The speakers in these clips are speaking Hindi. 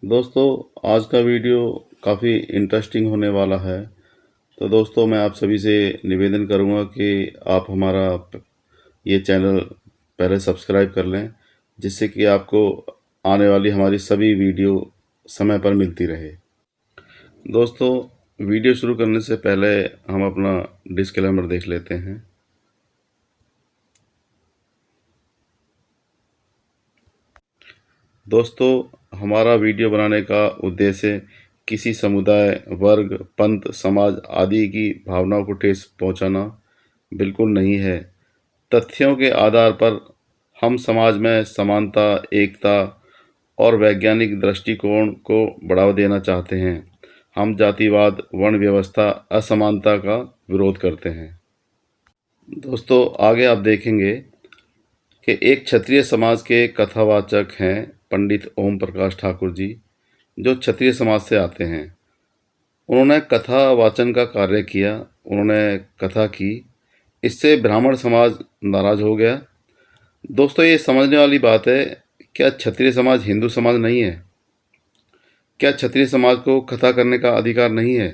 दोस्तों, आज का वीडियो काफ़ी इंटरेस्टिंग होने वाला है। तो दोस्तों, मैं आप सभी से निवेदन करूंगा कि आप हमारा ये चैनल पहले सब्सक्राइब कर लें, जिससे कि आपको आने वाली हमारी सभी वीडियो समय पर मिलती रहे। दोस्तों, वीडियो शुरू करने से पहले हम अपना डिस्क्लेमर देख लेते हैं। दोस्तों, हमारा वीडियो बनाने का उद्देश्य किसी समुदाय, वर्ग, पंथ, समाज आदि की भावनाओं को ठेस पहुंचाना बिल्कुल नहीं है। तथ्यों के आधार पर हम समाज में समानता, एकता और वैज्ञानिक दृष्टिकोण को बढ़ावा देना चाहते हैं। हम जातिवाद, वर्ण व्यवस्था, असमानता का विरोध करते हैं। दोस्तों, आगे आप देखेंगे कि एक क्षत्रिय समाज के कथावाचक हैं पंडित ओम प्रकाश ठाकुर जी, जो क्षत्रिय समाज से आते हैं। उन्होंने कथा वाचन का कार्य किया, उन्होंने कथा की। इससे ब्राह्मण समाज नाराज हो गया। दोस्तों, ये समझने वाली बात है, क्या क्षत्रिय समाज हिंदू समाज नहीं है? क्या क्षत्रिय समाज को कथा करने का अधिकार नहीं है?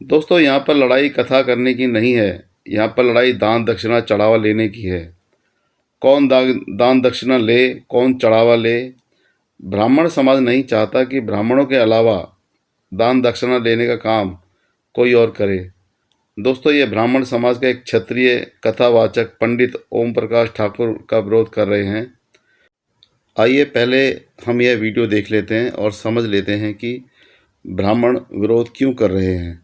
दोस्तों, यहाँ पर लड़ाई कथा करने की नहीं है, यहाँ पर लड़ाई दान दक्षिणा चढ़ावा लेने की है। कौन दान दक्षिणा ले, कौन चढ़ावा ले? ब्राह्मण समाज नहीं चाहता कि ब्राह्मणों के अलावा दान दक्षिणा लेने का काम कोई और करे। दोस्तों, ये ब्राह्मण समाज का एक क्षत्रिय कथावाचक पंडित ओम प्रकाश ठाकुर का विरोध कर रहे हैं। आइए पहले हम यह वीडियो देख लेते हैं और समझ लेते हैं कि ब्राह्मण विरोध क्यों कर रहे हैं।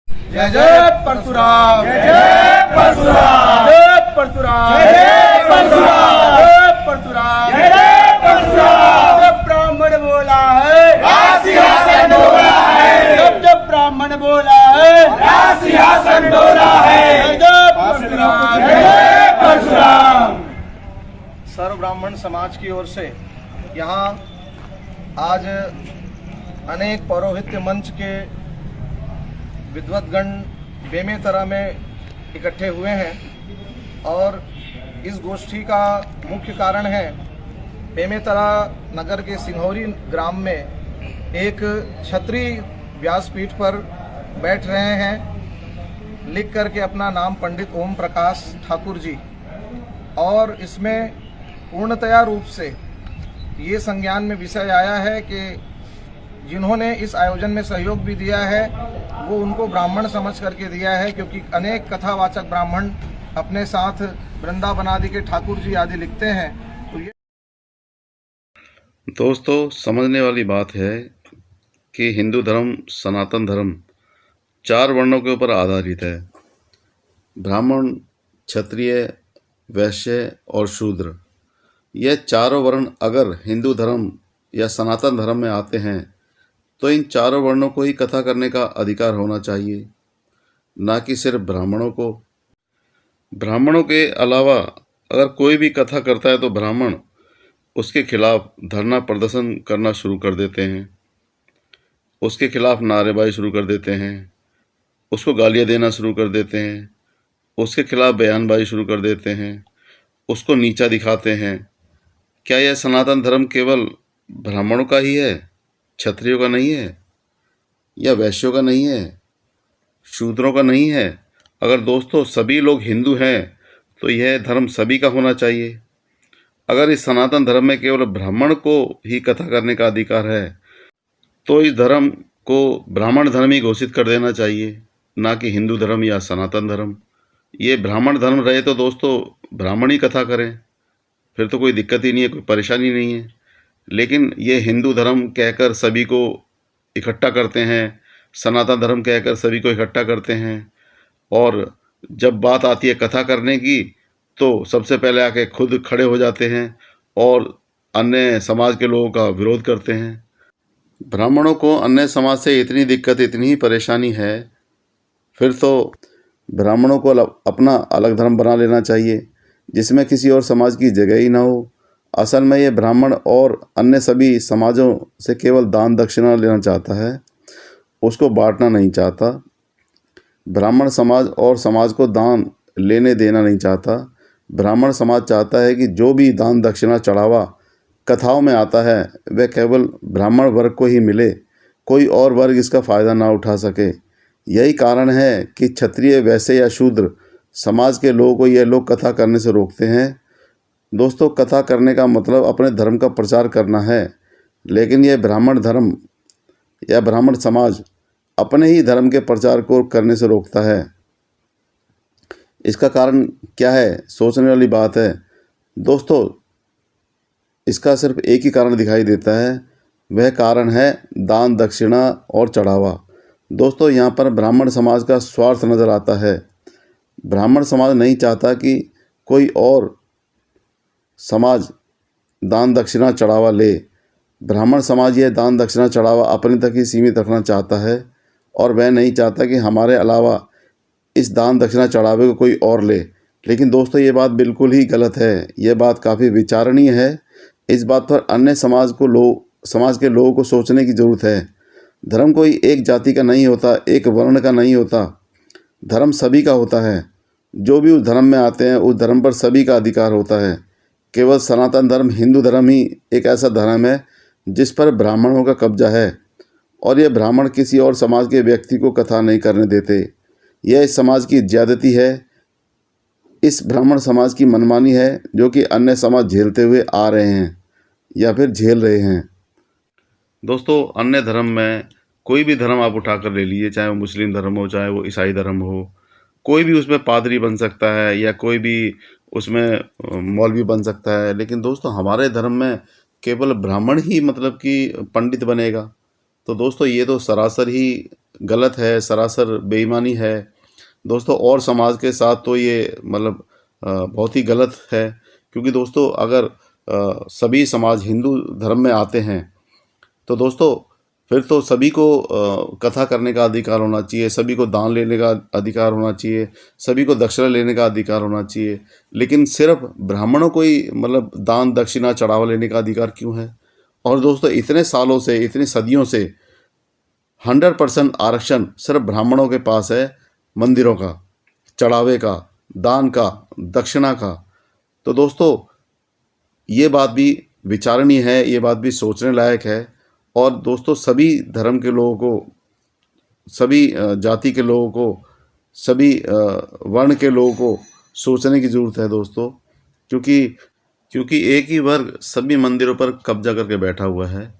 जय जय परशुराम, जय जय परशुराम, जय परशुराम, जय परशुराम, जय परशुराम, जय परशुराम। जब ब्राह्मण बोला है, राजसिंहासन डोला है। जब ब्राह्मण बोला है, राजसिंहासन डोला है। जय जय परशुराम, जय जय परशुराम। सर्व ब्राह्मण समाज की ओर से यहाँ आज अनेक पौरोहित्य मंच के विद्वतगण बेमेतरा में इकट्ठे हुए हैं और इस गोष्ठी का मुख्य कारण है, बेमेतरा नगर के सिंघौरी ग्राम में एक क्षत्रिय व्यासपीठ पर बैठ रहे हैं, लिख करके अपना नाम पंडित ओम प्रकाश ठाकुर जी। और इसमें पूर्णतया रूप से ये संज्ञान में विषय आया है कि जिन्होंने इस आयोजन में सहयोग भी दिया है वो उनको ब्राह्मण समझ करके दिया है, क्योंकि अनेक कथावाचक ब्राह्मण अपने साथ वृंदावन आदि के ठाकुर जी आदि लिखते हैं। तो ये दोस्तों, समझने वाली बात है कि हिंदू धर्म, सनातन धर्म 4 वर्णों के ऊपर आधारित है। ब्राह्मण, क्षत्रिय, वैश्य और शूद्र, यह चारों वर्ण अगर हिंदू धर्म या सनातन धर्म में आते हैं तो इन चारों वर्णों को ही कथा करने का अधिकार होना चाहिए, ना कि सिर्फ ब्राह्मणों को। ब्राह्मणों के अलावा अगर कोई भी कथा करता है तो ब्राह्मण उसके खिलाफ धरना प्रदर्शन करना शुरू कर देते हैं, उसके खिलाफ नारेबाजी शुरू कर देते हैं, उसको गालियाँ देना शुरू कर देते हैं, उसके खिलाफ बयानबाजी शुरू कर देते हैं, उसको नीचा दिखाते हैं। क्या यह सनातन धर्म केवल ब्राह्मणों का ही है, क्षत्रियों का नहीं है, या वैश्यों का नहीं है, शूद्रों का नहीं है? अगर दोस्तों सभी लोग हिंदू हैं तो यह धर्म सभी का होना चाहिए। अगर इस सनातन धर्म में केवल ब्राह्मण को ही कथा करने का अधिकार है तो इस धर्म को ब्राह्मण धर्म ही घोषित कर देना चाहिए, ना कि हिंदू धर्म या सनातन धर्म। ये ब्राह्मण धर्म रहे तो दोस्तों ब्राह्मण ही कथा करें, फिर तो कोई दिक्कत ही नहीं है, कोई परेशानी नहीं है। लेकिन ये हिंदू धर्म कहकर सभी को इकट्ठा करते हैं, सनातन धर्म कहकर सभी को इकट्ठा करते हैं, और जब बात आती है कथा करने की तो सबसे पहले आके खुद खड़े हो जाते हैं और अन्य समाज के लोगों का विरोध करते हैं। ब्राह्मणों को अन्य समाज से इतनी दिक्कत, इतनी ही परेशानी है, फिर तो ब्राह्मणों को अपना अलग धर्म बना लेना चाहिए जिसमें किसी और समाज की जगह ही ना हो। असल में ये ब्राह्मण और अन्य सभी समाजों से केवल दान दक्षिणा लेना चाहता है, उसको बांटना नहीं चाहता। ब्राह्मण समाज और समाज को दान लेने देना नहीं चाहता। ब्राह्मण समाज चाहता है कि जो भी दान दक्षिणा चढ़ावा कथाओं में आता है वह केवल ब्राह्मण वर्ग को ही मिले, कोई और वर्ग इसका फ़ायदा ना उठा सके। यही कारण है कि क्षत्रिय, वैश्य या शूद्र समाज के लोगों को यह लोग कथा करने से रोकते हैं। दोस्तों, कथा करने का मतलब अपने धर्म का प्रचार करना है, लेकिन यह ब्राह्मण धर्म या ब्राह्मण समाज अपने ही धर्म के प्रचार को करने से रोकता है। इसका कारण क्या है? सोचने वाली बात है। दोस्तों, इसका सिर्फ एक ही कारण दिखाई देता है, वह कारण है दान, दक्षिणा और चढ़ावा। दोस्तों, यहाँ पर ब्राह्मण समाज का स्वार्थ नज़र आता है। ब्राह्मण समाज नहीं चाहता कि कोई और समाज दान, दक्षिणा, चढ़ावा ले। ब्राह्मण समाज यह दान, दक्षिणा, चढ़ावा अपने तक ही सीमित रखना चाहता है और वह नहीं चाहता कि हमारे अलावा इस दान, दक्षिणा, चढ़ावे को कोई और ले। लेकिन दोस्तों, ये बात बिल्कुल ही गलत है। यह बात काफ़ी विचारणीय है। इस बात पर अन्य समाज के लोगों को सोचने की ज़रूरत है। धर्म कोई एक जाति का नहीं होता, एक वर्ण का नहीं होता। धर्म सभी का होता है। जो भी उस धर्म में आते हैं, उस धर्म पर सभी का अधिकार होता है। केवल सनातन धर्म, हिंदू धर्म ही एक ऐसा धर्म है जिस पर ब्राह्मणों का कब्जा है और ये ब्राह्मण किसी और समाज के व्यक्ति को कथा नहीं करने देते। यह इस समाज की ज्यादती है, इस ब्राह्मण समाज की मनमानी है जो कि अन्य समाज झेलते हुए आ रहे हैं या फिर झेल रहे हैं। दोस्तों, अन्य धर्म में कोई भी धर्म आप उठाकर ले लीजिए, चाहे वो मुस्लिम धर्म हो, चाहे वो ईसाई धर्म हो, कोई भी उसमें पादरी बन सकता है या कोई भी उसमें मौलवी बन सकता है। लेकिन दोस्तों, हमारे धर्म में केवल ब्राह्मण ही मतलब कि पंडित बनेगा। तो दोस्तों, ये तो सरासर ही गलत है, सरासर बेईमानी है दोस्तों। और समाज के साथ तो ये मतलब बहुत ही गलत है, क्योंकि दोस्तों अगर सभी समाज हिंदू धर्म में आते हैं तो दोस्तों फिर तो सभी को कथा करने का अधिकार होना चाहिए, सभी को दान लेने का अधिकार होना चाहिए, सभी को दक्षिणा लेने का अधिकार होना चाहिए। लेकिन सिर्फ ब्राह्मणों को ही मतलब दान, दक्षिणा, चढ़ावा लेने का अधिकार क्यों है? और दोस्तों, इतने सालों से, इतनी सदियों से 100% आरक्षण सिर्फ ब्राह्मणों के पास है, मंदिरों का, चढ़ावे का, दान का, दक्षिणा का। तो दोस्तों, ये बात भी विचारणीय है, ये बात भी सोचने लायक है। और दोस्तों, सभी धर्म के लोगों को, सभी जाति के लोगों को, सभी वर्ण के लोगों को सोचने की ज़रूरत है दोस्तों, क्योंकि एक ही वर्ग सभी मंदिरों पर कब्जा करके बैठा हुआ है।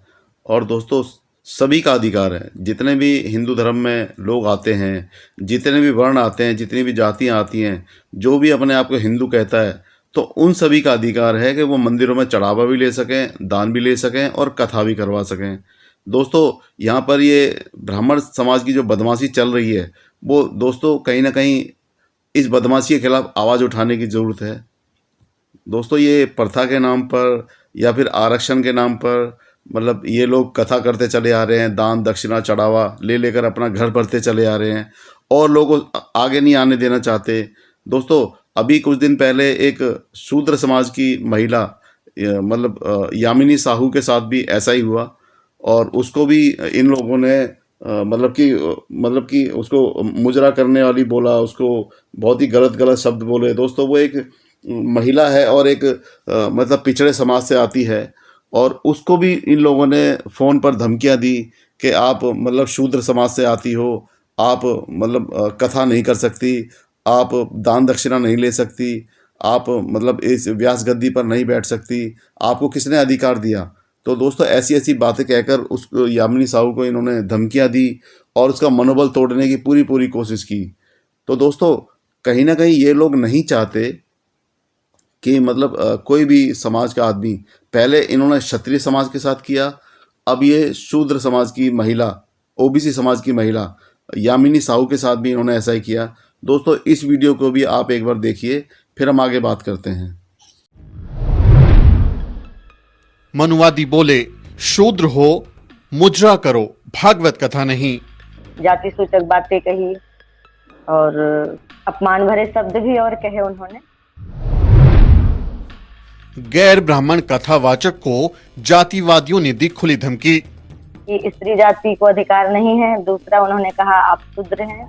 और दोस्तों, सभी का अधिकार है। जितने भी हिंदू धर्म में लोग आते हैं, जितने भी वर्ण आते हैं, जितनी भी जातियाँ आती हैं, जो भी अपने आप को हिंदू कहता है, तो उन सभी का अधिकार है कि वो मंदिरों में चढ़ावा भी ले सकें, दान भी ले सकें और कथा भी करवा सकें। दोस्तों, यहाँ पर ये ब्राह्मण समाज की जो बदमाशी चल रही है, वो दोस्तों कहीं ना कहीं इस बदमाशी के खिलाफ आवाज़ उठाने की ज़रूरत है। दोस्तों, ये प्रथा के नाम पर या फिर आरक्षण के नाम पर मतलब ये लोग कथा करते चले आ रहे हैं, दान, दक्षिणा, चढ़ावा ले लेकर अपना घर भरते चले आ रहे हैं और लोगों को आगे नहीं आने देना चाहते। दोस्तों, अभी कुछ दिन पहले एक शूद्र समाज की महिला मतलब यामिनी साहू के साथ भी ऐसा ही हुआ और उसको भी इन लोगों ने मतलब कि उसको मुजरा करने वाली बोला, उसको बहुत ही गलत शब्द बोले। दोस्तों, वो एक महिला है और एक मतलब पिछड़े समाज से आती है और उसको भी इन लोगों ने फ़ोन पर धमकियां दी कि आप मतलब शूद्र समाज से आती हो, आप मतलब कथा नहीं कर सकती, आप दान दक्षिणा नहीं ले सकती, आप मतलब इस व्यास गद्दी पर नहीं बैठ सकती, आपको किसने अधिकार दिया? तो दोस्तों, ऐसी ऐसी बातें कहकर उस यामिनी साहू को इन्होंने धमकियां दी और उसका मनोबल तोड़ने की पूरी कोशिश की। तो दोस्तों, कहीं ना कहीं ये लोग नहीं चाहते कि मतलब कोई भी समाज का आदमी, पहले इन्होंने क्षत्रिय समाज के साथ किया, अब ये शूद्र समाज की महिला, ओबीसी समाज की महिला यामिनी साहू के साथ भी इन्होंने ऐसा ही किया। दोस्तों, इस वीडियो को भी आप एक बार देखिए, फिर हम आगे बात करते हैं। मनुवादी बोले, शूद्र हो मुजरा करो, भागवत कथा नहीं। जाति सूचक बातें कही और अपमान भरे शब्द भी और कहे उन्होंने। गैर ब्राह्मण कथावाचक को जातिवादियों ने दी खुली धमकी कि स्त्री जाति को अधिकार नहीं है। दूसरा, उन्होंने कहा आप शूद्र हैं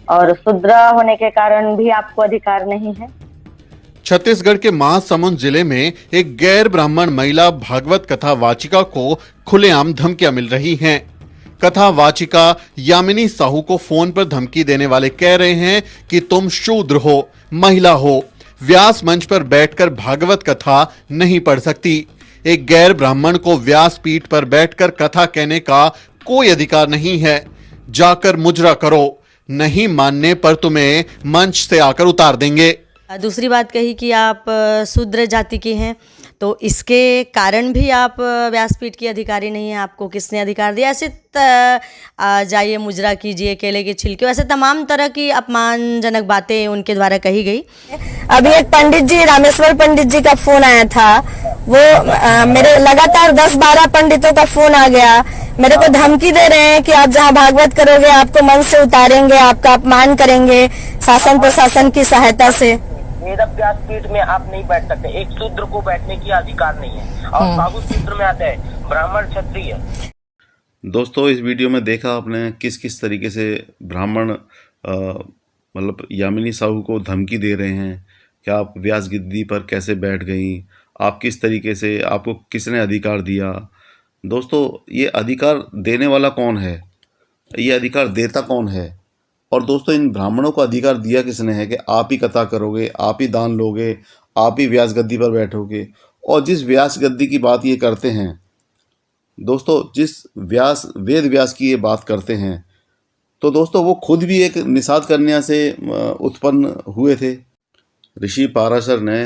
और शूद्र होने के कारण भी आपको अधिकार नहीं है। छत्तीसगढ़ के महासमुंद जिले में एक गैर ब्राह्मण महिला भागवत कथा वाचिका को खुलेआम धमकियां मिल रही हैं। कथा वाचिका यामिनी साहू को फोन पर धमकी देने वाले कह रहे हैं कि तुम शूद्र हो, महिला हो, व्यास मंच पर बैठकर भागवत कथा नहीं पढ़ सकती। एक गैर ब्राह्मण को व्यास पीठ पर बैठकर कथा कहने का कोई अधिकार नहीं है। जाकर मुजरा करो, नहीं मानने पर तुम्हें मंच से आकर उतार देंगे। दूसरी बात कही कि आप शूद्र जाति के हैं, तो इसके कारण भी आप व्यासपीठ की अधिकारी नहीं हैं। आपको किसने अधिकार दिया? ऐसे जाइए मुजरा कीजिए, केले के छिलके, ऐसे तमाम तरह की अपमानजनक बातें उनके द्वारा कही गई। अभी एक पंडित जी, रामेश्वर पंडित जी का फोन आया था, वो मेरे लगातार 10-12 पंडितों का फोन आ गया, मेरे को धमकी दे रहे हैं कि आप जहां भागवत करोगे आपको मंच से उतारेंगे, आपका अपमान करेंगे शासन प्रशासन की सहायता से। वेद व्यासपीठ में आप नहीं बैठ सकते, एक शूद्र को बैठने की अधिकार नहीं है। और बाबू सूत्र में आता है ब्राह्मण क्षत्रिय। दोस्तों, इस वीडियो में देखा आपने किस किस तरीके से ब्राह्मण मतलब यामिनी साहू को धमकी दे रहे हैं कि आप व्यास गद्दी पर कैसे बैठ गई, आप किस तरीके से, आपको किसने अधिकार दिया। दोस्तों, ये अधिकार देने वाला कौन है, ये अधिकार देता कौन है? और दोस्तों, इन ब्राह्मणों को अधिकार दिया किसने है कि आप ही कथा करोगे, आप ही दान लोगे, आप ही व्यास गद्दी पर बैठोगे। और जिस व्यास गद्दी की बात ये करते हैं दोस्तों, जिस वेद व्यास की ये बात करते हैं, तो दोस्तों वो खुद भी एक निषाद कन्या से उत्पन्न हुए थे। ऋषि पाराशर ने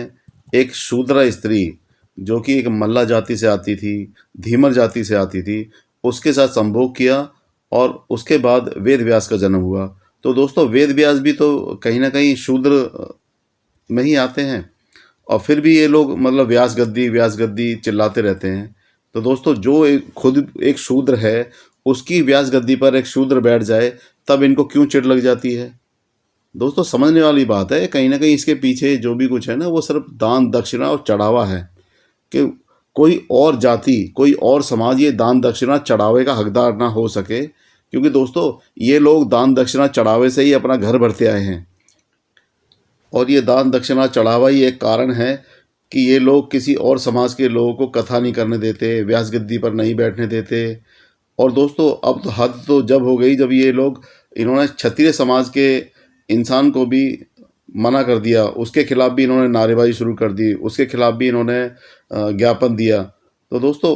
एक शूद्र स्त्री जो कि एक मल्ला जाति से आती थी, धीमर जाति से आती थी, उसके साथ संभोग किया और उसके बाद वेद व्यास का जन्म हुआ। तो दोस्तों, वेद व्यास भी तो कहीं ना कहीं शूद्र में ही आते हैं, और फिर भी ये लोग मतलब व्यास गद्दी चिल्लाते रहते हैं। तो दोस्तों, जो खुद एक शूद्र है उसकी व्यास गद्दी पर एक शूद्र बैठ जाए, तब इनको क्यों चिढ़ लग जाती है? दोस्तों, समझने वाली बात है। कहीं ना कहीं इसके पीछे जो भी कुछ है ना, वो सिर्फ दान दक्षिणा और चढ़ावा है कि कोई और जाति, कोई और समाज ये दान दक्षिणा चढ़ावे का हकदार ना हो सके, क्योंकि दोस्तों ये लोग दान दक्षिणा चढ़ावे से ही अपना घर भरते आए हैं। और ये दान दक्षिणा चढ़ावा ही एक कारण है कि ये लोग किसी और समाज के लोगों को कथा नहीं करने देते, व्यास गद्दी पर नहीं बैठने देते। और दोस्तों, अब तो हद तो जब हो गई जब ये लोग, इन्होंने क्षत्रिय समाज के इंसान को भी मना कर दिया, उसके खिलाफ भी इन्होंने नारेबाजी शुरू कर दी, उसके खिलाफ भी इन्होंने ज्ञापन दिया। तो दोस्तों,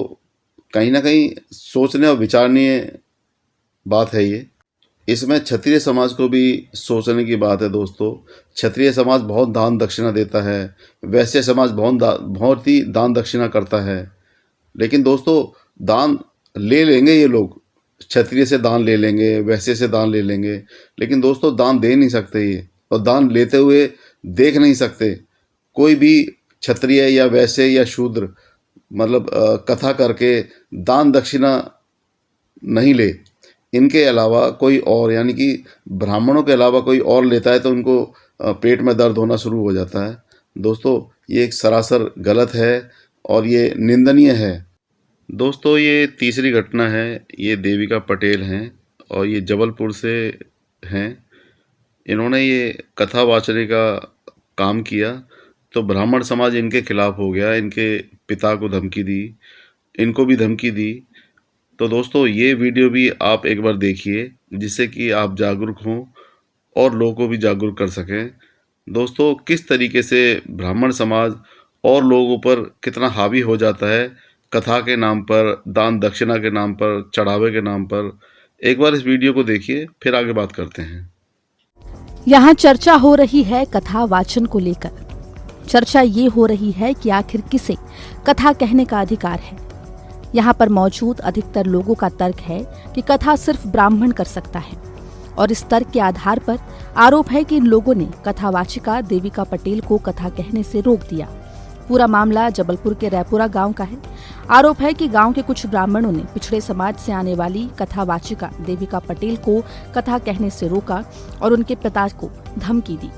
कहीं ना कहीं सोचने और विचारनीय बात है ये। इसमें क्षत्रिय समाज को भी सोचने की बात है। दोस्तों, क्षत्रिय समाज बहुत दान दक्षिणा देता है, वैश्य समाज बहुत ही दान दक्षिणा करता है। लेकिन दोस्तों, दान ले लेंगे ये लोग, क्षत्रिय से दान ले लेंगे, वैश्य से दान ले लेंगे, लेकिन दोस्तों दान दे नहीं सकते ये, और दान लेते हुए देख नहीं सकते। कोई भी क्षत्रिय या वैश्य या शूद्र मतलब कथा करके दान दक्षिणा नहीं ले। इनके अलावा कोई और, यानी कि ब्राह्मणों के अलावा कोई और लेता है तो उनको पेट में दर्द होना शुरू हो जाता है। दोस्तों, ये एक सरासर गलत है और ये निंदनीय है। दोस्तों, ये तीसरी घटना है। ये देविका पटेल हैं और ये जबलपुर से हैं। इन्होंने ये कथा वाचने का काम किया तो ब्राह्मण समाज इनके खिलाफ हो गया, इनके पिता को धमकी दी, इनको भी धमकी दी। तो दोस्तों, ये वीडियो भी आप एक बार देखिए, जिससे कि आप जागरूक हों और लोगों को भी जागरूक कर सकें। दोस्तों, किस तरीके से ब्राह्मण समाज और लोगों पर कितना हावी हो जाता है कथा के नाम पर, दान दक्षिणा के नाम पर, चढ़ावे के नाम पर। एक बार इस वीडियो को देखिए, फिर आगे बात करते हैं। यहाँ चर्चा हो रही है कथा वाचन को लेकर। चर्चा ये हो रही है कि आखिर किसे कथा कहने का अधिकार है। यहाँ पर मौजूद अधिकतर लोगों का तर्क है कि कथा सिर्फ ब्राह्मण कर सकता है, और इस तर्क के आधार पर आरोप है कि इन लोगों ने कथावाचिका देविका पटेल को कथा कहने से रोक दिया। पूरा मामला जबलपुर के रैपुरा गांव का है। आरोप है कि गांव के कुछ ब्राह्मणों ने पिछड़े समाज से आने वाली कथावाचिका देविका पटेल को कथा कहने से रोका और उनके पिता को धमकी दी।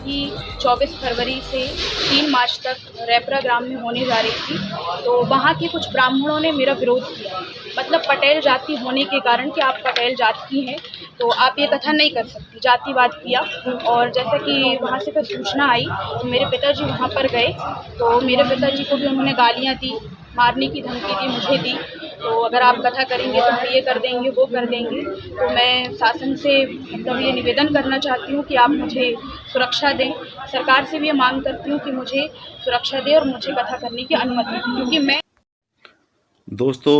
कि 24 फरवरी से 3 मार्च तक रेपरा ग्राम में होने जा रही थी, तो वहाँ के कुछ ब्राह्मणों ने मेरा विरोध किया। मतलब पटेल जाति होने के कारण कि आप पटेल जाति की हैं तो आप ये कथा नहीं कर सकती, जातिवाद किया। और जैसा कि वहाँ से फिर सूचना आई तो मेरे पिताजी वहाँ पर गए, तो मेरे पिताजी को भी उन्होंने गालियाँ दी, मारने की धमकी दी, मुझे दी। तो अगर आप कथा करेंगे तो हम ये कर देंगे, वो कर देंगे। तो मैं शासन से मतलब ये निवेदन करना चाहती हूँ कि आप मुझे सुरक्षा दें। सरकार से भी ये मांग करती हूँ कि मुझे सुरक्षा दें और मुझे कथा करने की अनुमति दें, क्योंकि मैं दोस्तों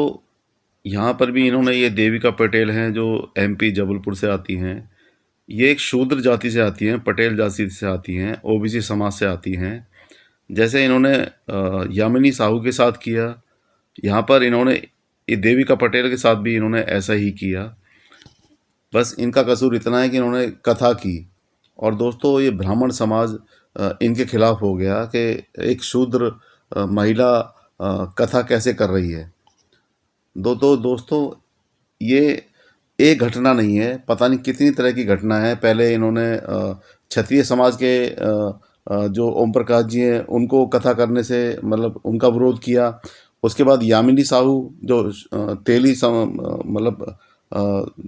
यहाँ पर भी इन्होंने, ये देविका पटेल हैं जो MP जबलपुर से आती हैं, ये एक शूद्र जाति से आती हैं, पटेल जाति से आती हैं, OBC समाज से आती हैं। जैसे इन्होंने यामिनी साहू के साथ किया, यहाँ पर इन्होंने ये देविका पटेल के साथ भी इन्होंने ऐसा ही किया। बस इनका कसूर इतना है कि इन्होंने कथा की, और दोस्तों ये ब्राह्मण समाज इनके खिलाफ हो गया कि एक शूद्र महिला कथा कैसे कर रही है। दोस्तों ये एक घटना नहीं है, पता नहीं कितनी तरह की घटना है। पहले इन्होंने क्षत्रिय समाज के जो ओम प्रकाश जी हैं उनको कथा करने से मतलब उनका विरोध किया। उसके बाद यामिनी साहू जो तेली मतलब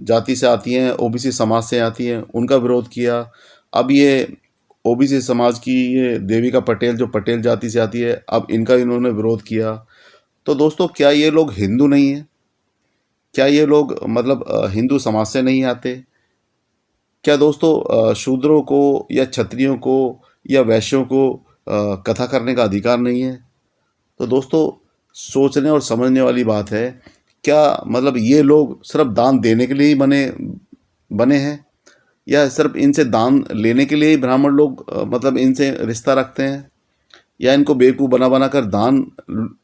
जाति से आती हैं, OBC समाज से आती हैं, उनका विरोध किया। अब ये OBC समाज की ये देविका पटेल जो पटेल जाति से आती है, अब इनका इन्होंने विरोध किया। तो दोस्तों क्या ये लोग हिंदू नहीं हैं? क्या ये लोग मतलब हिंदू समाज से नहीं आते? क्या दोस्तों शूद्रों को या क्षत्रियों को या वैश्यों को कथा करने का अधिकार नहीं है? तो दोस्तों सोचने और समझने वाली बात है। क्या मतलब ये लोग सिर्फ दान देने के लिए ही बने हैं, या सिर्फ इनसे दान लेने के लिए ही ब्राह्मण लोग मतलब इनसे रिश्ता रखते हैं, या इनको बेवकूफ़ बना कर दान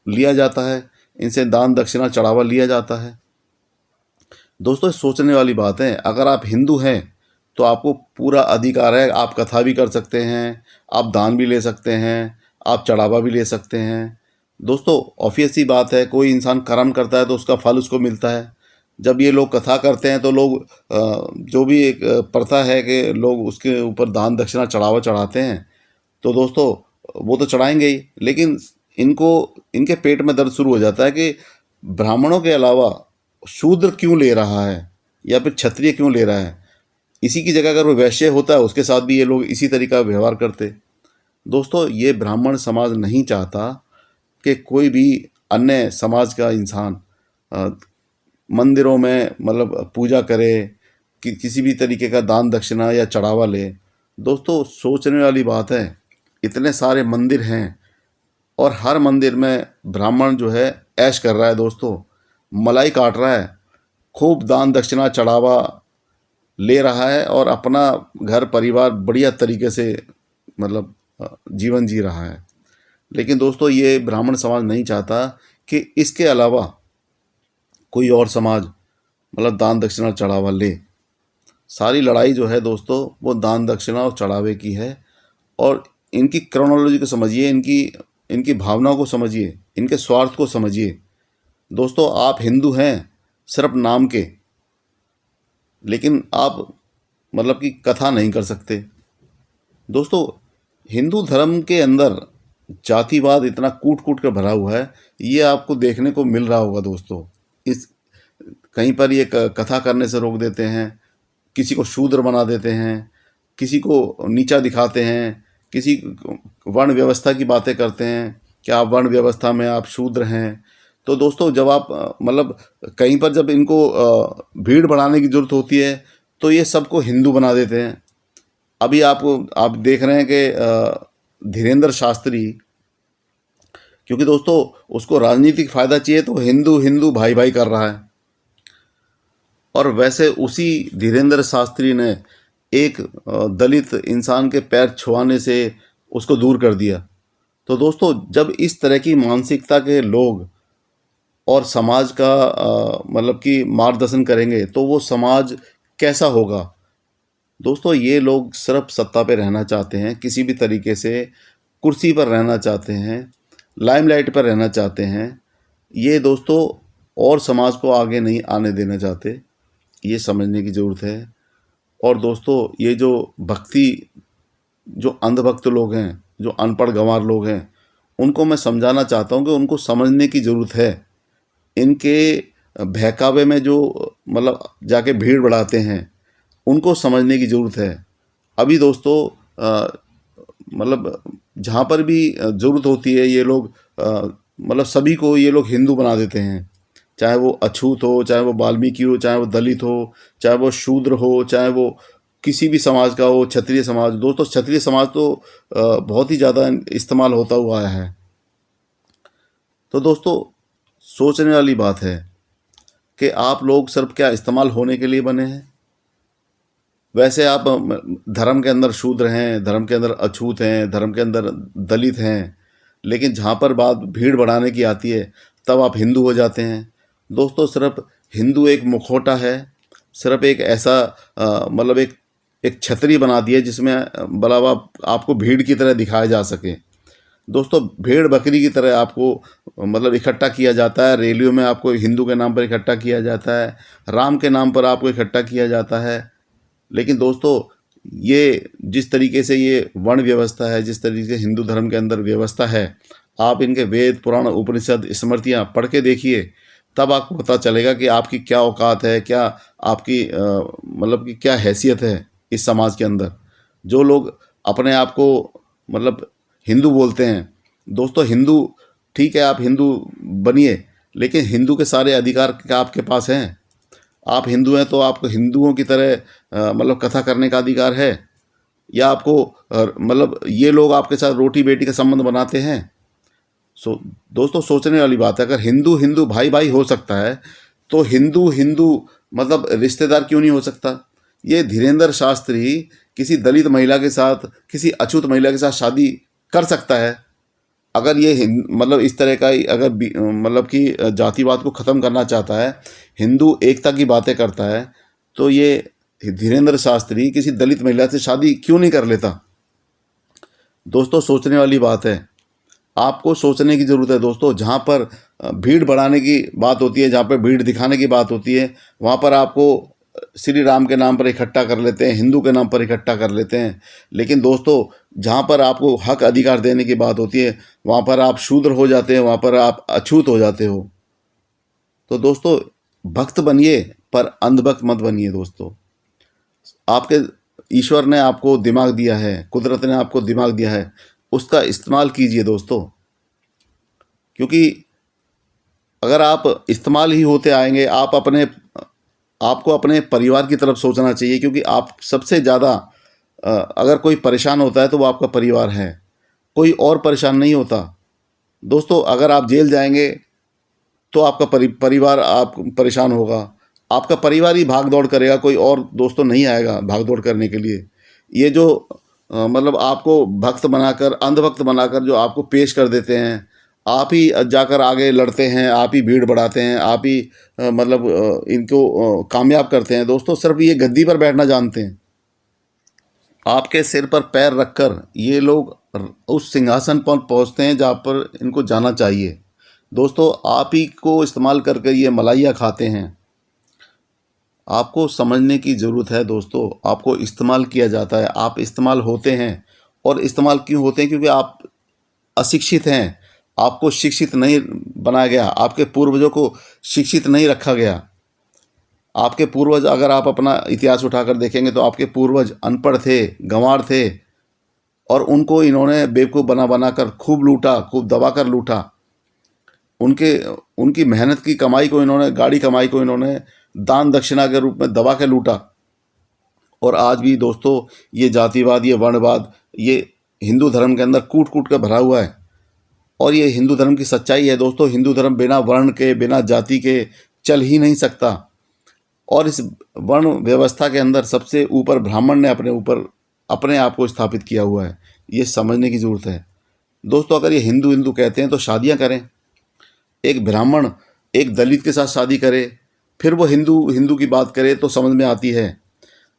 लिया जाता है, इनसे दान दक्षिणा चढ़ावा लिया जाता है? दोस्तों सोचने वाली बात है। अगर आप हिंदू हैं तो आपको पूरा अधिकार है, आप कथा भी कर सकते हैं, आप दान भी ले सकते हैं, आप चढ़ावा भी ले सकते हैं। दोस्तों ऑब्वियस सी बात है, कोई इंसान कर्म करता है तो उसका फल उसको मिलता है। जब ये लोग कथा करते हैं तो लोग जो भी एक प्रथा है कि लोग उसके ऊपर दान दक्षिणा चढ़ावा चढ़ाते हैं, तो दोस्तों वो तो चढ़ाएंगे ही, लेकिन इनके पेट में दर्द शुरू हो जाता है कि ब्राह्मणों के अलावा शूद्र क्यों ले रहा है या फिर क्षत्रिय क्यों ले रहा है। इसी की जगह अगर वो वैश्य होता है उसके साथ भी ये लोग इसी तरीका का व्यवहार करते। दोस्तों ये ब्राह्मण समाज नहीं चाहता कि कोई भी अन्य समाज का इंसान मंदिरों में मतलब पूजा करे, कि किसी भी तरीके का दान दक्षिणा या चढ़ावा ले। दोस्तों सोचने वाली बात है, इतने सारे मंदिर हैं और हर मंदिर में ब्राह्मण जो है ऐश कर रहा है, दोस्तों मलाई काट रहा है, खूब दान दक्षिणा चढ़ावा ले रहा है और अपना घर परिवार बढ़िया तरीके से मतलब जीवन जी रहा है। लेकिन दोस्तों ये ब्राह्मण समाज नहीं चाहता कि इसके अलावा कोई और समाज मतलब दान दक्षिणा चढ़ावा ले। सारी लड़ाई जो है दोस्तों वो दान दक्षिणा और चढ़ावे की है। और इनकी क्रोनोलॉजी को समझिए, इनकी भावनाओं को समझिए, इनके स्वार्थ को समझिए। दोस्तों आप हिंदू हैं सिर्फ नाम के, लेकिन आप मतलब कि कथा नहीं कर सकते। दोस्तों हिंदू धर्म के अंदर जातिवाद इतना कूट कूट कर भरा हुआ है, ये आपको देखने को मिल रहा होगा। दोस्तों इस कहीं पर ये कथा करने से रोक देते हैं, किसी को शूद्र बना देते हैं, किसी को नीचा दिखाते हैं, किसी वर्ण व्यवस्था की बातें करते हैं कि आप वर्ण व्यवस्था में आप शूद्र हैं। तो दोस्तों जब आप मतलब कहीं पर जब इनको भीड़ बढ़ाने की ज़रूरत होती है तो ये सबको हिंदू बना देते हैं। अभी आप देख रहे हैं कि धीरेंद्र शास्त्री, क्योंकि दोस्तों उसको राजनीतिक फ़ायदा चाहिए तो हिंदू हिंदू भाई भाई कर रहा है। और वैसे उसी धीरेंद्र शास्त्री ने एक दलित इंसान के पैर छुआने से उसको दूर कर दिया। तो दोस्तों जब इस तरह की मानसिकता के लोग और समाज का मतलब कि मार्गदर्शन करेंगे तो वो समाज कैसा होगा। दोस्तों ये लोग सिर्फ सत्ता पे रहना चाहते हैं, किसी भी तरीके से कुर्सी पर रहना चाहते हैं, लाइमलाइट पर रहना चाहते हैं। ये दोस्तों और समाज को आगे नहीं आने देना चाहते, ये समझने की ज़रूरत है। और दोस्तों ये जो भक्ति जो अंधभक्त लोग हैं, जो अनपढ़ गंवार लोग हैं, उनको मैं समझाना चाहता हूँ कि उनको समझने की ज़रूरत है। इनके बहकावे में जो मतलब जाके भीड़ बढ़ाते हैं, उनको समझने की ज़रूरत है। अभी दोस्तों मतलब जहाँ पर भी ज़रूरत होती है, ये लोग मतलब सभी को ये लोग हिंदू बना देते हैं। चाहे वो अछूत हो, चाहे वो वाल्मीकि हो, चाहे वो दलित हो, चाहे वो शूद्र हो, चाहे वो किसी भी समाज का हो, क्षत्रिय समाज। दोस्तों क्षत्रिय समाज तो बहुत ही ज़्यादा इस्तेमाल होता हुआ आया है। तो दोस्तों सोचने वाली बात है कि आप लोग सिर्फ क्या इस्तेमाल होने के लिए बने हैं? वैसे आप धर्म के अंदर शूद्र हैं, धर्म के अंदर अछूत हैं, धर्म के अंदर दलित हैं, लेकिन जहाँ पर बात भीड़ बढ़ाने की आती है तब आप हिंदू हो जाते हैं। दोस्तों सिर्फ हिंदू एक मुखौटा है, सिर्फ एक ऐसा मतलब एक छतरी बना दी है जिसमें मतलब आपको भीड़ की तरह दिखाया जा सके। दोस्तों भेड़ बकरी की तरह आपको मतलब इकट्ठा किया जाता है, रैलियों में आपको हिंदू के नाम पर इकट्ठा किया जाता है, राम के नाम पर आपको इकट्ठा किया जाता है। लेकिन दोस्तों ये जिस तरीके से ये वर्ण व्यवस्था है, जिस तरीके से हिंदू धर्म के अंदर व्यवस्था है, आप इनके वेद पुराण उपनिषद स्मृतियाँ पढ़ के देखिए, तब आपको पता चलेगा कि आपकी क्या औकात है, क्या आपकी मतलब कि क्या हैसियत है इस समाज के अंदर। जो लोग अपने आप को मतलब हिंदू बोलते हैं, दोस्तों हिंदू ठीक है, आप हिंदू बनिए, लेकिन हिंदू के सारे अधिकार क्या आपके पास हैं? आप हिंदू हैं तो आपको हिंदुओं की तरह मतलब कथा करने का अधिकार है, या आपको मतलब ये लोग आपके साथ रोटी बेटी का संबंध बनाते हैं? दोस्तों सोचने वाली बात है। अगर हिंदू हिंदू भाई भाई हो सकता है तो हिंदू हिंदू मतलब रिश्तेदार क्यों नहीं हो सकता? ये धीरेन्द्र शास्त्री किसी दलित महिला के साथ, किसी अछूत महिला के साथ शादी कर सकता है। अगर ये मतलब इस तरह का अगर मतलब कि जातिवाद को ख़त्म करना चाहता है, हिंदू एकता की बातें करता है, तो ये धीरेन्द्र शास्त्री किसी दलित महिला से शादी क्यों नहीं कर लेता? दोस्तों सोचने वाली बात है, आपको सोचने की ज़रूरत है। दोस्तों जहाँ पर भीड़ बढ़ाने की बात होती है, जहाँ पर भीड़ दिखाने की बात होती है, वहाँ पर आपको श्री राम के नाम पर इकट्ठा कर लेते हैं, हिंदू के नाम पर इकट्ठा कर लेते हैं। लेकिन दोस्तों जहाँ पर आपको हक अधिकार देने की बात होती है, वहाँ पर आप शूद्र हो जाते हैं, वहाँ पर आप अछूत हो जाते हो। तो दोस्तों भक्त बनिए पर अंधभक्त मत बनिए। दोस्तों आपके ईश्वर ने आपको दिमाग दिया है, कुदरत ने आपको दिमाग दिया है, उसका इस्तेमाल कीजिए दोस्तों। क्योंकि अगर आप इस्तेमाल ही होते आएंगे, आपको अपने परिवार की तरफ सोचना चाहिए, क्योंकि आप सबसे ज़्यादा अगर कोई परेशान होता है तो वो आपका परिवार है, कोई और परेशान नहीं होता। दोस्तों अगर आप जेल जाएंगे तो आपका परिवार आप परेशान होगा, आपका परिवार ही भाग दौड़ करेगा, कोई और दोस्तों नहीं आएगा भाग दौड़ करने के लिए। ये जो मतलब आपको भक्त बनाकर, अंधभक्त बनाकर जो आपको पेश कर देते हैं, आप ही जाकर आगे लड़ते हैं, आप ही भीड़ बढ़ाते हैं, आप ही मतलब इनको कामयाब करते हैं। दोस्तों सिर्फ ये गद्दी पर बैठना जानते हैं। आपके सिर पर पैर रखकर ये लोग उस सिंहासन पर पहुंचते हैं जहाँ पर इनको जाना चाहिए। दोस्तों आप ही को इस्तेमाल करके ये मलाइयाँ खाते हैं। आपको समझने की ज़रूरत है दोस्तों, आपको इस्तेमाल किया जाता है, आप इस्तेमाल होते हैं। और इस्तेमाल क्यों होते हैं? क्योंकि आप अशिक्षित हैं, आपको शिक्षित नहीं बनाया गया, आपके पूर्वजों को शिक्षित नहीं रखा गया। आपके पूर्वज, अगर आप अपना इतिहास उठाकर देखेंगे तो आपके पूर्वज अनपढ़ थे, गंवार थे, और उनको इन्होंने बेवकूफ़ बना कर खूब लूटा, खूब दबा कर लूटा। उनकी मेहनत की कमाई को इन्होंने, गाड़ी कमाई को इन्होंने दान दक्षिणा के रूप में दबा के लूटा। और आज भी दोस्तों ये जातिवाद, ये वर्णवाद, ये हिंदू धर्म के अंदर कूट कूट कर भरा हुआ है। और ये हिंदू धर्म की सच्चाई है दोस्तों। हिंदू धर्म बिना वर्ण के, बिना जाति के चल ही नहीं सकता। और इस वर्ण व्यवस्था के अंदर सबसे ऊपर ब्राह्मण ने अपने आप को स्थापित किया हुआ है। ये समझने की ज़रूरत है दोस्तों। अगर ये हिंदू हिंदू कहते हैं तो शादियां करें। एक ब्राह्मण एक दलित के साथ शादी करे, फिर वो हिंदू की बात करे तो समझ में आती है।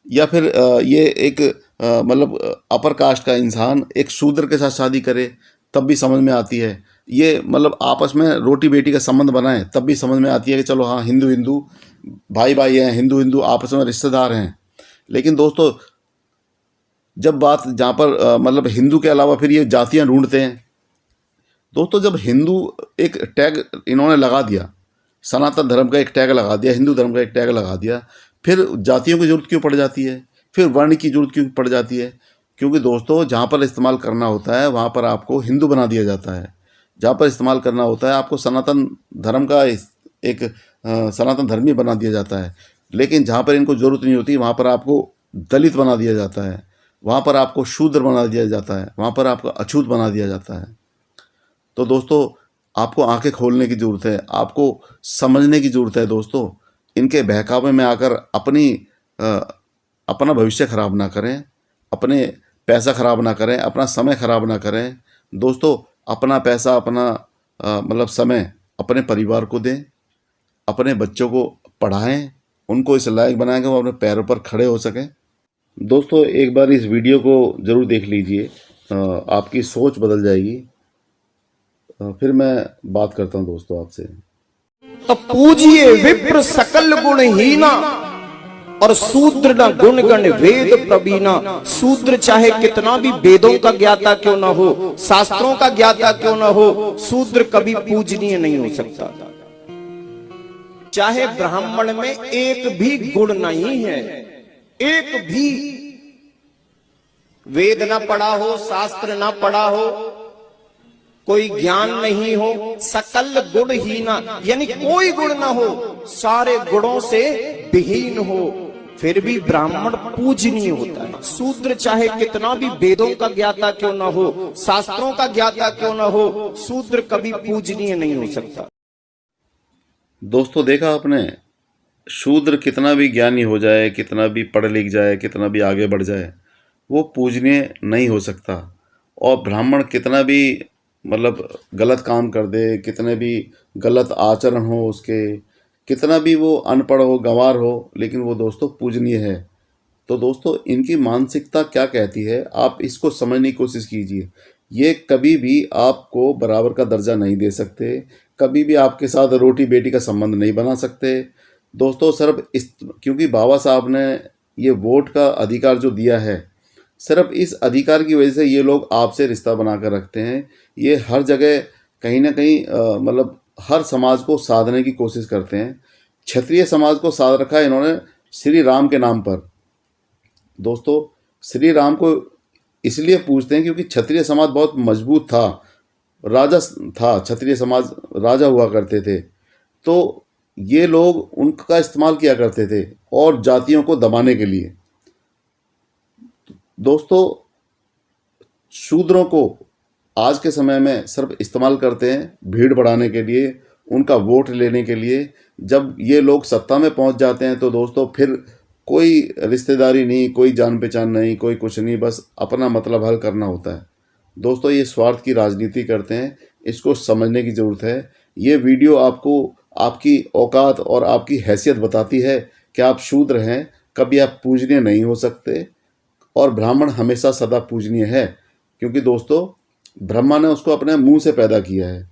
या फिर ये एक मतलब अपर कास्ट का इंसान एक शूद्र के साथ शादी करे तब भी समझ में आती है। ये मतलब आपस में रोटी बेटी का संबंध बनाएं तब भी समझ में आती है कि चलो हाँ हिंदू हिंदू भाई भाई हैं, हिंदू हिंदू आपस में रिश्तेदार हैं। लेकिन दोस्तों जब बात जहाँ पर मतलब हिंदू के अलावा फिर ये जातियाँ ढूंढते हैं। दोस्तों जब हिंदू एक टैग इन्होंने लगा दिया, सनातन धर्म का एक टैग लगा दिया, हिंदू धर्म का एक टैग लगा दिया, फिर जातियों की ज़रूरत क्यों पड़ जाती है, फिर वर्ण की ज़रूरत क्यों पड़ जाती है? क्योंकि दोस्तों जहाँ पर इस्तेमाल करना होता है वहाँ पर आपको हिंदू बना दिया जाता है, जहाँ पर इस्तेमाल करना होता है आपको सनातन धर्म का एक सनातन धर्मी बना दिया जाता है। लेकिन जहाँ पर इनको ज़रूरत नहीं होती वहाँ पर आपको दलित बना दिया जाता है, वहाँ पर आपको शूद्र बना दिया जाता है, वहाँ पर आपको अछूत बना दिया जाता है। तो दोस्तों आपको आंखें खोलने की ज़रूरत है, आपको समझने की ज़रूरत है। दोस्तों इनके बहकावे में आकर अपना भविष्य ख़राब ना करें, अपने पैसा ख़राब ना करें, अपना समय ख़राब ना करें। दोस्तों अपना पैसा, अपना मतलब समय अपने परिवार को दें, अपने बच्चों को पढ़ाएं, उनको इस लायक बनाएं कि वो अपने पैरों पर खड़े हो सकें। दोस्तों एक बार इस वीडियो को ज़रूर देख लीजिए, आपकी सोच बदल जाएगी। फिर मैं बात करता हूं दोस्तों आपसे। तो पूजिए विप्र सकल गुणहीना और शूद्र न गुण गण वेद प्रवीणा। शूद्र चाहे कितना भी वेदों का ज्ञाता क्यों ना हो, शास्त्रों का ज्ञाता क्यों ना हो, शूद्र कभी पूजनीय नहीं हो सकता। चाहे ब्राह्मण में एक भी गुण नहीं है, एक भी वेद ना पढ़ा हो, शास्त्र ना पढ़ा हो, कोई ज्ञान नहीं हो, सकल गुण ही ना, यानी कोई गुण ना हो, सारे गुणों से विहीन हो, फिर भी ब्राह्मण पूजनीय होता है। शूद्र चाहे कितना भी वेदों का ज्ञाता क्यों ना हो, शास्त्रों का ज्ञाता क्यों ना हो, शूद्र कभी पूजनीय नहीं हो सकता। दोस्तों देखा आपने, शूद्र कितना भी ज्ञानी हो जाए, कितना भी पढ़ लिख जाए, कितना भी आगे बढ़ जाए, वो पूजनीय नहीं हो सकता। और ब्राह्मण कितना भी मतलब गलत काम कर दे, कितने भी गलत आचरण हो उसके, कितना भी वो अनपढ़ हो, गंवार हो, लेकिन वो दोस्तों पूजनीय है। तो दोस्तों इनकी मानसिकता क्या कहती है, आप इसको समझने की कोशिश कीजिए। ये कभी भी आपको बराबर का दर्जा नहीं दे सकते, कभी भी आपके साथ रोटी बेटी का संबंध नहीं बना सकते। दोस्तों सिर्फ इस क्योंकि बाबा साहब ने ये वोट का अधिकार जो दिया है, सिर्फ इस अधिकार की वजह से ये लोग आपसे रिश्ता बना कर रखते हैं। ये हर जगह कहीं ना कहीं मतलब हर समाज को साधने की कोशिश करते हैं। क्षत्रिय समाज को साध रखा है इन्होंने श्री राम के नाम पर। दोस्तों श्री राम को इसलिए पूजते हैं क्योंकि क्षत्रिय समाज बहुत मजबूत था, राजा था, क्षत्रिय समाज राजा हुआ करते थे। तो ये लोग उनका इस्तेमाल किया करते थे और जातियों को दबाने के लिए। दोस्तों शूद्रों को आज के समय में सिर्फ इस्तेमाल करते हैं भीड़ बढ़ाने के लिए, उनका वोट लेने के लिए। जब ये लोग सत्ता में पहुंच जाते हैं तो दोस्तों फिर कोई रिश्तेदारी नहीं, कोई जान पहचान नहीं, कोई कुछ नहीं, बस अपना मतलब हल करना होता है। दोस्तों ये स्वार्थ की राजनीति करते हैं, इसको समझने की ज़रूरत है। ये वीडियो आपको आपकी औकात और आपकी हैसियत बताती है कि आप शूद्र हैं, कभी आप पूजनीय नहीं हो सकते, और ब्राह्मण हमेशा सदा पूजनीय है, क्योंकि दोस्तों ब्रह्मा ने उसको अपने मुंह से पैदा किया है।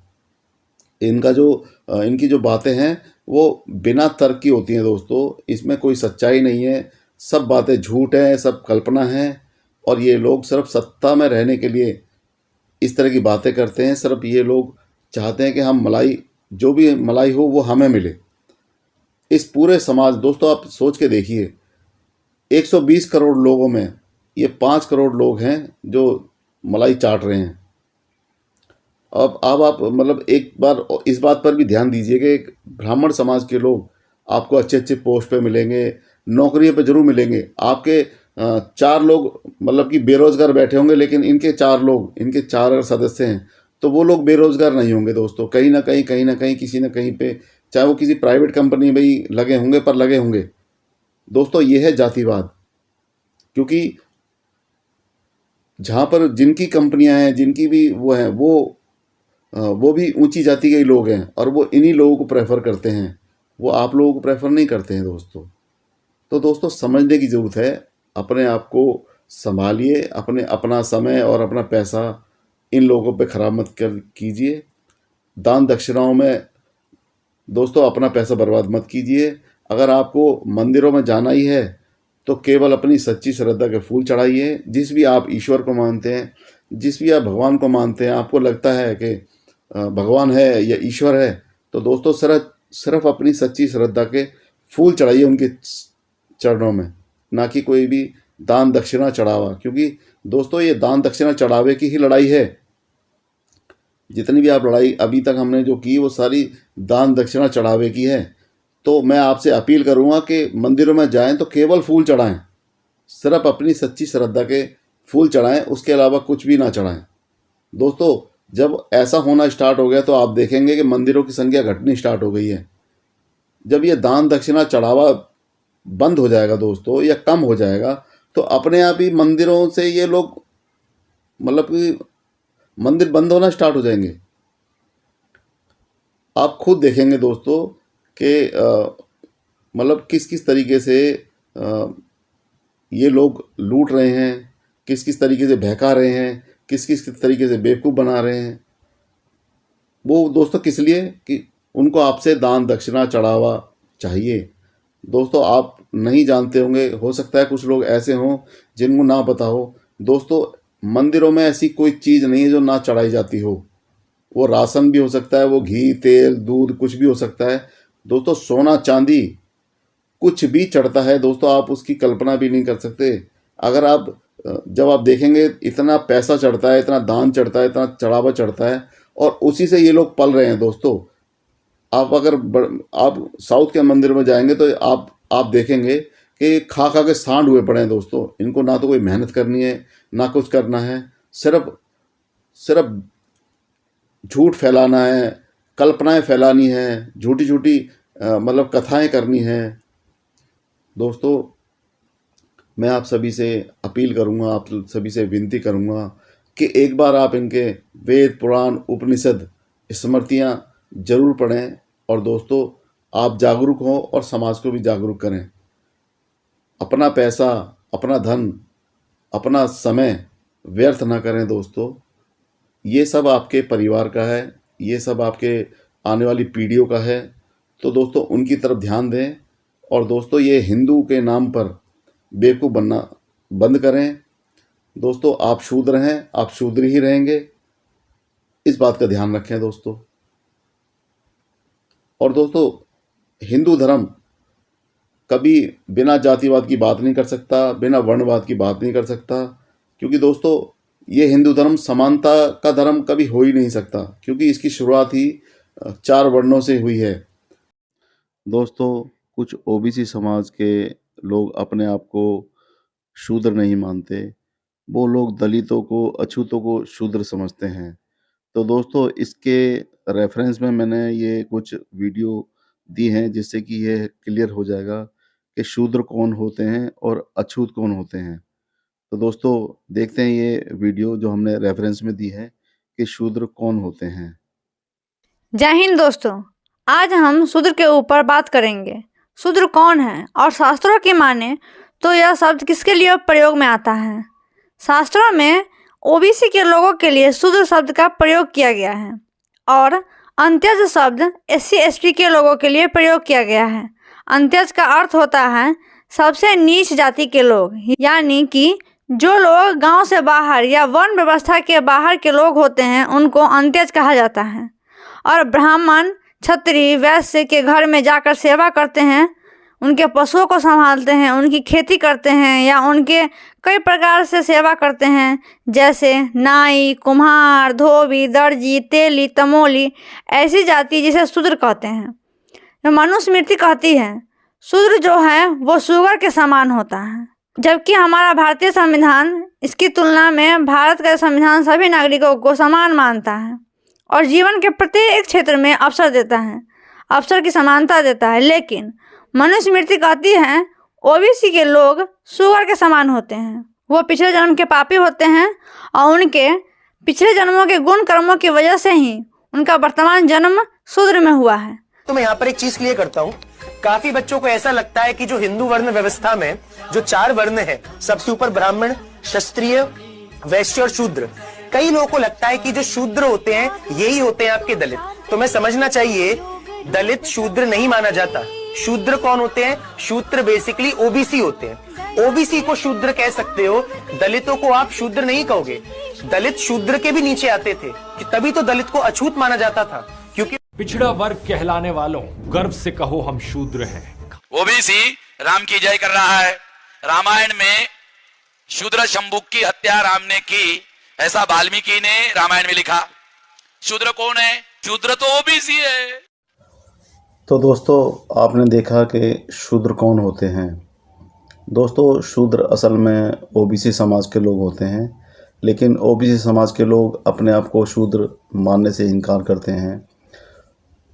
इनकी जो बातें हैं वो बिना तर्क की होती हैं दोस्तों, इसमें कोई सच्चाई नहीं है, सब बातें झूठ हैं, सब कल्पना है। और ये लोग सिर्फ सत्ता में रहने के लिए इस तरह की बातें करते हैं। सिर्फ ये लोग चाहते हैं कि हम मलाई, जो भी मलाई हो वो हमें मिले। इस पूरे समाज, दोस्तों आप सोच के देखिए, 120 करोड़ लोगों में ये 5 करोड़ लोग हैं जो मलाई चाट रहे हैं। अब आप मतलब एक बार इस बात पर भी ध्यान दीजिए कि ब्राह्मण समाज के लोग आपको अच्छे अच्छे पोस्ट पे मिलेंगे, नौकरियों पे जरूर मिलेंगे। आपके 4 लोग मतलब कि बेरोजगार बैठे होंगे, लेकिन इनके 4 लोग, इनके 4 अगर सदस्य हैं तो वो लोग बेरोजगार नहीं होंगे दोस्तों। कहीं ना कहीं किसी न कहीं पे, चाहे वो किसी प्राइवेट कंपनी में ही लगे होंगे, पर लगे होंगे। दोस्तों ये है जातिवाद, क्योंकि जहाँ पर जिनकी कंपनियां हैं, जिनकी भी वो हैं, वो भी ऊंची जाति के ही लोग हैं और वो इन्हीं लोगों को प्रेफर करते हैं, वो आप लोगों को प्रेफर नहीं करते हैं दोस्तों। तो दोस्तों समझने की ज़रूरत है, अपने आप को संभालिए, अपना समय और अपना पैसा इन लोगों पे खराब मत कीजिए। दान दक्षिणाओं में दोस्तों अपना पैसा बर्बाद मत कीजिए। अगर आपको मंदिरों में जाना ही है तो केवल अपनी सच्ची श्रद्धा के फूल चढ़ाइए। जिस भी आप ईश्वर को मानते हैं, जिस भी आप भगवान को मानते हैं, आपको लगता है कि भगवान है या ईश्वर है, तो दोस्तों सिर्फ अपनी सच्ची श्रद्धा के फूल चढ़ाइए उनके चरणों में, ना कि कोई भी दान दक्षिणा चढ़ावा। क्योंकि दोस्तों ये दान दक्षिणा चढ़ावे की ही लड़ाई है। जितनी भी आप लड़ाई अभी तक हमने जो की वो सारी दान दक्षिणा चढ़ावे की है। तो मैं आपसे अपील करूँगा कि मंदिरों में जाएं तो केवल फूल चढ़ाएं, सिर्फ अपनी सच्ची श्रद्धा के फूल चढ़ाएं, उसके अलावा कुछ भी ना चढ़ाएं। दोस्तों जब ऐसा होना स्टार्ट हो गया तो आप देखेंगे कि मंदिरों की संख्या घटनी स्टार्ट हो गई है। जब ये दान दक्षिणा चढ़ावा बंद हो जाएगा दोस्तों, या कम हो जाएगा, तो अपने आप ही मंदिरों से ये लोग मतलब कि मंदिर बंद होना स्टार्ट हो जाएंगे। आप खुद देखेंगे दोस्तों कि मतलब किस किस तरीके से ये लोग लूट रहे हैं, किस किस तरीके से बहका रहे हैं, किस किस तरीके से बेवकूफ़ बना रहे हैं। वो दोस्तों किस लिए कि उनको आपसे दान दक्षिणा चढ़ावा चाहिए। दोस्तों आप नहीं जानते होंगे, हो सकता है कुछ लोग ऐसे हों जिनको ना पता हो। दोस्तों मंदिरों में ऐसी कोई चीज़ नहीं है जो ना चढ़ाई जाती हो। वो राशन भी हो सकता है, वो घी तेल दूध कुछ भी हो सकता है। दोस्तों सोना चांदी कुछ भी चढ़ता है दोस्तों, आप उसकी कल्पना भी नहीं कर सकते। अगर आप जब आप देखेंगे इतना पैसा चढ़ता है, इतना दान चढ़ता है, इतना चढ़ावा चढ़ता है, और उसी से ये लोग पल रहे हैं। दोस्तों आप अगर आप साउथ के मंदिर में जाएंगे तो आप देखेंगे कि खा खा के सांड हुए पड़े हैं दोस्तों। इनको ना तो कोई मेहनत करनी है ना कुछ करना है, सिर्फ झूठ फैलाना है, कल्पनाएं फैलानी है, झूठी झूठी मतलब कथाएं करनी है। दोस्तों मैं आप सभी से अपील करूंगा, आप सभी से विनती करूंगा कि एक बार आप इनके वेद पुराण उपनिषद स्मृतियां जरूर पढ़ें, और दोस्तों आप जागरूक हों और समाज को भी जागरूक करें। अपना पैसा, अपना धन, अपना समय व्यर्थ ना करें दोस्तों। ये सब आपके परिवार का है, ये सब आपके आने वाली पीढ़ियों का है। तो दोस्तों उनकी तरफ ध्यान दें, और दोस्तों ये हिंदू के नाम पर बेवकूफ़ बनना बंद करें। दोस्तों आप शूद्र हैं, आप शूद्र ही रहेंगे, इस बात का ध्यान रखें दोस्तों। और दोस्तों हिंदू धर्म कभी बिना जातिवाद की बात नहीं कर सकता, बिना वर्णवाद की बात नहीं कर सकता, क्योंकि दोस्तों ये हिंदू धर्म समानता का धर्म कभी हो ही नहीं सकता, क्योंकि इसकी शुरुआत ही 4 वर्णों से हुई है। दोस्तों कुछ ओबीसी समाज के लोग अपने आप को शूद्र नहीं मानते, वो लोग दलितों को, अछूतों को शूद्र समझते हैं। तो दोस्तों इसके रेफरेंस में मैंने ये कुछ वीडियो दी हैं जिससे कि ये क्लियर हो जाएगा कि शूद्र कौन होते हैं और अछूत कौन होते हैं। तो दोस्तों देखते हैं ये वीडियो जो हमने रेफरेंस में दी है कि शूद्र कौन होते हैं। जय हिंद दोस्तों, आज हम शूद्र के ऊपर बात करेंगे। शूद्र कौन है और शास्त्रों की माने तो यह शब्द किसके लिए प्रयोग में आता है। शास्त्रों में ओबीसी के लोगों के लिए शूद्र शब्द का प्रयोग किया गया है, और अंत्यज शब्द SC ST के लोगों के लिए प्रयोग किया गया है। अंत्यज का अर्थ होता है सबसे नीच जाति के लोग, यानी कि जो लोग गांव से बाहर या वर्ण व्यवस्था के बाहर के लोग होते हैं उनको अंत्यज कहा जाता है। और ब्राह्मण, क्षत्रिय, वैश्य के घर में जाकर सेवा करते हैं, उनके पशुओं को संभालते हैं, उनकी खेती करते हैं, या उनके कई प्रकार से सेवा करते हैं, जैसे नाई, कुम्हार, धोबी, दर्जी, तेली, तमोली, ऐसी जाति जिसे शूद्र कहते हैं। जो मनुस्मृति कहती है शूद्र जो है वो सुअर के समान होता है, जबकि हमारा भारतीय संविधान इसकी तुलना में भारत का संविधान सभी नागरिकों को समान मानता है और जीवन के प्रत्येक क्षेत्र में अवसर देता है, अवसर की समानता देता है। लेकिन मनुस्मृति कहती है ओबीसी के लोग सुअर के समान होते हैं, वो पिछले जन्म के पापी होते हैं और उनके पिछले जन्मों के गुण कर्मों की वजह से ही उनका वर्तमान जन्म शूद्र में हुआ है। तो मैं यहाँ पर एक चीज क्लियर करता हूँ। काफी बच्चों को ऐसा लगता है कि जो हिंदू वर्ण व्यवस्था में जो 4 वर्ण है, सबसे ऊपर ब्राह्मण, क्षत्रिय, वैश्य और शूद्र, कई लोगों को लगता है कि जो शूद्र होते हैं यही होते हैं आपके दलित। तो मैं समझना चाहिए दलित शूद्र नहीं माना जाता। शूद्र कौन होते हैं? शूद्र बेसिकली ओबीसी होते हैं। ओबीसी को शूद्र कह सकते हो, दलितों को आप शूद्र नहीं कहोगे। दलित शूद्र के भी नीचे आते थे कि तभी तो दलित को अछूत माना जाता था, क्योंकि पिछड़ा वर्ग कहलाने वालों गर्व से कहो हम शूद्र हैं। ओबीसी राम की जय कर रहा है। रामायण में शूद्र शंभुक की हत्या राम ने की, ऐसा वाल्मीकि ने रामायण में लिखा। शूद्र कौन है? शूद्र तो ओबीसी है। तो दोस्तों, आपने देखा कि शूद्र कौन होते हैं। दोस्तों, शूद्र असल में ओबीसी समाज के लोग होते हैं, लेकिन ओबीसी समाज के लोग अपने आप को शूद्र मानने से इनकार करते हैं।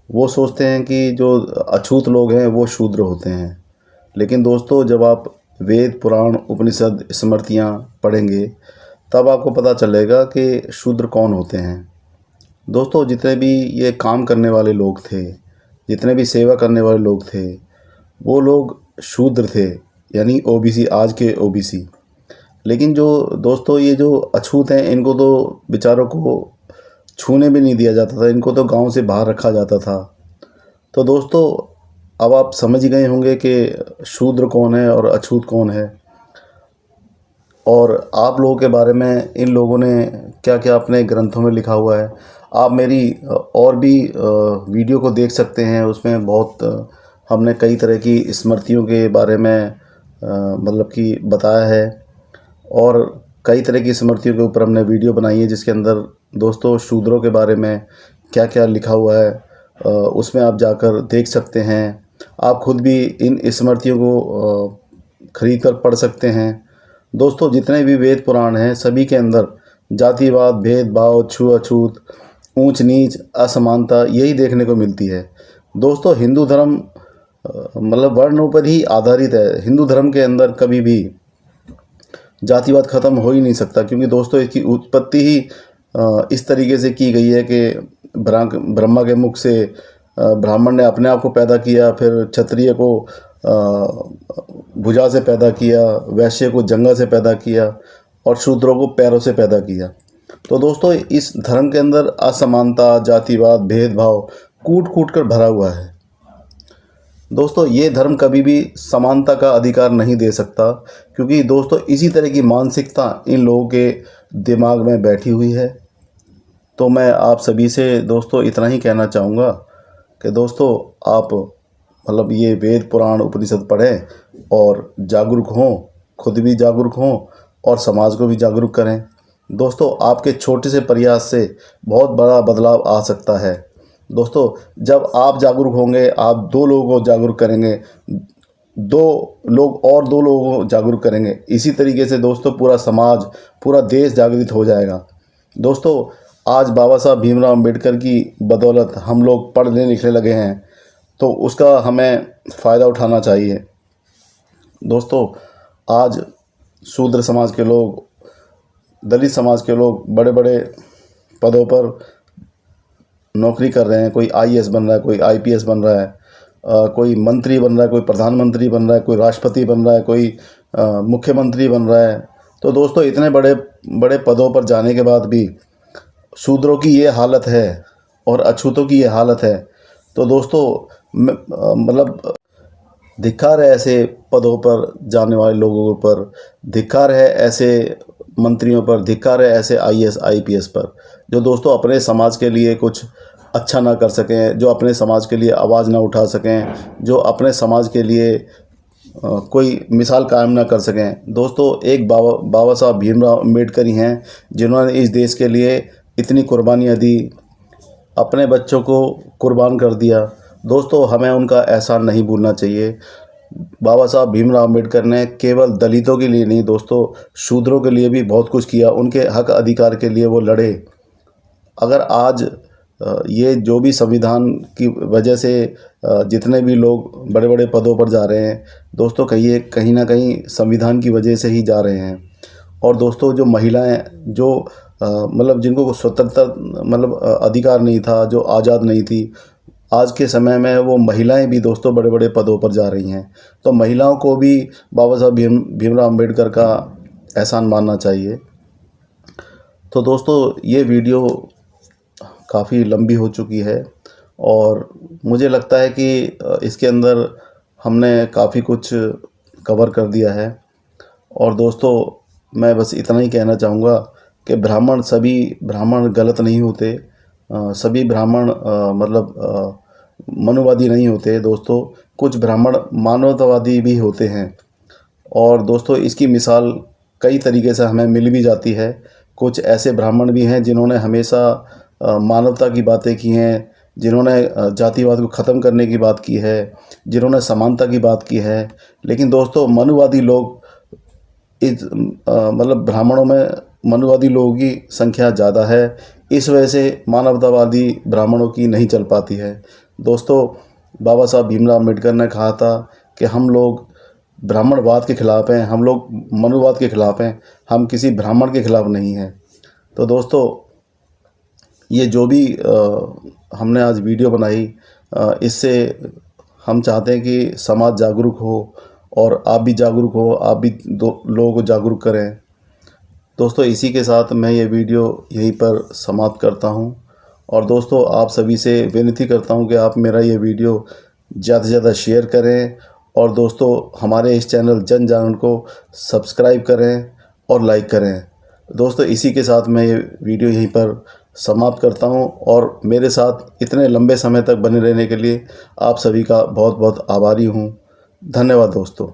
वो सोचते हैं कि जो अछूत लोग हैं वो शूद्र होते हैं। लेकिन दोस्तों, जब आप वेद, पुराण, उपनिषद, स्मृतियाँ पढ़ेंगे तब आपको पता चलेगा कि शूद्र कौन होते हैं। दोस्तों, जितने भी ये काम करने वाले लोग थे, जितने भी सेवा करने वाले लोग थे, वो लोग शूद्र थे, यानी ओबीसी, आज के ओबीसी। लेकिन जो दोस्तों ये जो अछूत हैं, इनको तो बेचारों को छूने भी नहीं दिया जाता था, इनको तो गांव से बाहर रखा जाता था। तो दोस्तों, अब आप समझ गए होंगे कि शूद्र कौन है और अछूत कौन है, और आप लोगों के बारे में इन लोगों ने क्या क्या अपने ग्रंथों में लिखा हुआ है। आप मेरी और भी वीडियो को देख सकते हैं, उसमें बहुत हमने कई तरह की स्मृतियों के बारे में मतलब कि बताया है, और कई तरह की स्मृतियों के ऊपर हमने वीडियो बनाई है, जिसके अंदर दोस्तों शूद्रों के बारे में क्या क्या लिखा हुआ है उसमें आप जाकर देख सकते हैं। आप खुद भी इन स्मृतियों को खरीद कर पढ़ सकते हैं। दोस्तों, जितने भी वेद पुराण हैं सभी के अंदर जातिवाद, भेदभाव, छूअछूत, ऊंच नीच, असमानता यही देखने को मिलती है। दोस्तों, हिंदू धर्म मतलब वर्णों पर ही आधारित है। हिंदू धर्म के अंदर कभी भी जातिवाद ख़त्म हो ही नहीं सकता, क्योंकि दोस्तों इसकी उत्पत्ति ही इस तरीके से की गई है कि ब्रह्मा के मुख से ब्राह्मण ने अपने आप को पैदा किया, फिर क्षत्रिय को भुजा से पैदा किया, वैश्य को जंघा से पैदा किया, और शूद्रों को पैरों से पैदा किया। तो दोस्तों, इस धर्म के अंदर असमानता, जातिवाद, भेदभाव कूट कूट कर भरा हुआ है। दोस्तों, ये धर्म कभी भी समानता का अधिकार नहीं दे सकता, क्योंकि दोस्तों इसी तरह की मानसिकता इन लोगों के दिमाग में बैठी हुई है। तो मैं आप सभी से दोस्तों इतना ही कहना चाहूँगा कि दोस्तों आप मतलब ये वेद, पुराण, उपनिषद पढ़ें और जागरूक हों, खुद भी जागरूक हों और समाज को भी जागरूक करें। दोस्तों, आपके छोटे से प्रयास से बहुत बड़ा बदलाव आ सकता है। दोस्तों, जब आप जागरूक होंगे, आप 2 लोगों को जागरूक करेंगे, 2 लोग और 2 लोगों को जागरूक करेंगे, इसी तरीके से दोस्तों पूरा समाज, पूरा देश जागृत हो जाएगा। दोस्तों, आज बाबा साहब भीमराव अम्बेडकर की बदौलत हम लोग पढ़ने लिखने लगे हैं, तो उसका हमें फ़ायदा उठाना चाहिए। दोस्तों, आज शूद्र समाज के लोग, दलित समाज के लोग बड़े बड़े पदों पर नौकरी कर रहे हैं। कोई आईएएस बन रहा है, कोई आईपीएस बन रहा है, कोई मंत्री बन रहा है, कोई प्रधानमंत्री बन रहा है, कोई राष्ट्रपति बन रहा है, कोई मुख्यमंत्री बन रहा है। तो दोस्तों, इतने बड़े बड़े पदों पर जाने के बाद भी शूद्रों की ये हालत है और अछूतों की ये हालत है। तो दोस्तों, मतलब धिक्कार है ऐसे पदों पर जाने वाले लोगों के ऊपर, धिक्कार है ऐसे मंत्रियों पर, धिक्कार है ऐसे आईएएस आईपीएस पर, जो दोस्तों अपने समाज के लिए कुछ अच्छा ना कर सकें, जो अपने समाज के लिए आवाज़ ना उठा सकें, जो अपने समाज के लिए कोई मिसाल कायम ना कर सकें। दोस्तों, एक बाबा साहब भीमराव अम्बेडकर ही हैं जिन्होंने इस देश के लिए इतनी कुर्बानियाँ दी, अपने बच्चों को कुर्बान कर दिया। दोस्तों, हमें उनका एहसान नहीं भूलना चाहिए। बाबा साहब भीमराव अम्बेडकर ने केवल दलितों के लिए नहीं दोस्तों, शूद्रों के लिए भी बहुत कुछ किया, उनके हक अधिकार के लिए वो लड़े। अगर आज ये जो भी संविधान की वजह से जितने भी लोग बड़े बड़े पदों पर जा रहे हैं दोस्तों, कहीं ना कहीं संविधान की वजह से ही जा रहे हैं। और दोस्तों, जो महिलाएं, जो मतलब जिनको स्वतंत्रता मतलब अधिकार नहीं था, जो आज़ाद नहीं थी, आज के समय में वो महिलाएं भी दोस्तों बड़े बड़े पदों पर जा रही हैं। तो महिलाओं को भी बाबा साहब भीमराव अम्बेडकर का एहसान मानना चाहिए। तो दोस्तों, ये वीडियो काफ़ी लंबी हो चुकी है और मुझे लगता है कि इसके अंदर हमने काफ़ी कुछ कवर कर दिया है। और दोस्तों मैं बस इतना ही कहना चाहूँगा कि सभी ब्राह्मण गलत नहीं होते, सभी ब्राह्मण मनुवादी नहीं होते दोस्तों। कुछ ब्राह्मण मानवतावादी भी होते हैं। और दोस्तों इसकी मिसाल कई तरीके से हमें मिल भी जाती है। कुछ ऐसे ब्राह्मण भी हैं जिन्होंने हमेशा मानवता की बातें की हैं, जिन्होंने जातिवाद को ख़त्म करने की बात की है, जिन्होंने समानता की बात की है। लेकिन दोस्तों मनुवादी लोग ब्राह्मणों में मनुवादी लोगों की संख्या ज़्यादा है, इस वजह से मानवतावादी ब्राह्मणों की नहीं चल पाती है। दोस्तों बाबा साहब भीमराव अम्बेडकर ने कहा था कि हम लोग ब्राह्मणवाद के ख़िलाफ़ हैं, हम लोग मनुवाद के ख़िलाफ़ हैं, हम किसी ब्राह्मण के ख़िलाफ़ नहीं हैं। तो दोस्तों ये जो भी हमने आज वीडियो बनाई, इससे हम चाहते हैं कि समाज जागरूक हो और आप भी जागरूक हो, आप भी लोगों को जागरूक करें। दोस्तों इसी के साथ मैं ये वीडियो यहीं पर समाप्त करता हूँ। और दोस्तों आप सभी से विनती करता हूँ कि आप मेरा ये वीडियो ज़्यादा से ज़्यादा शेयर करें और दोस्तों हमारे इस चैनल जन जागरण को सब्सक्राइब करें और लाइक करें। दोस्तों इसी के साथ मैं ये वीडियो यहीं पर समाप्त करता हूँ और मेरे साथ इतने लंबे समय तक बने रहने के लिए आप सभी का बहुत बहुत आभारी हूँ। धन्यवाद दोस्तों।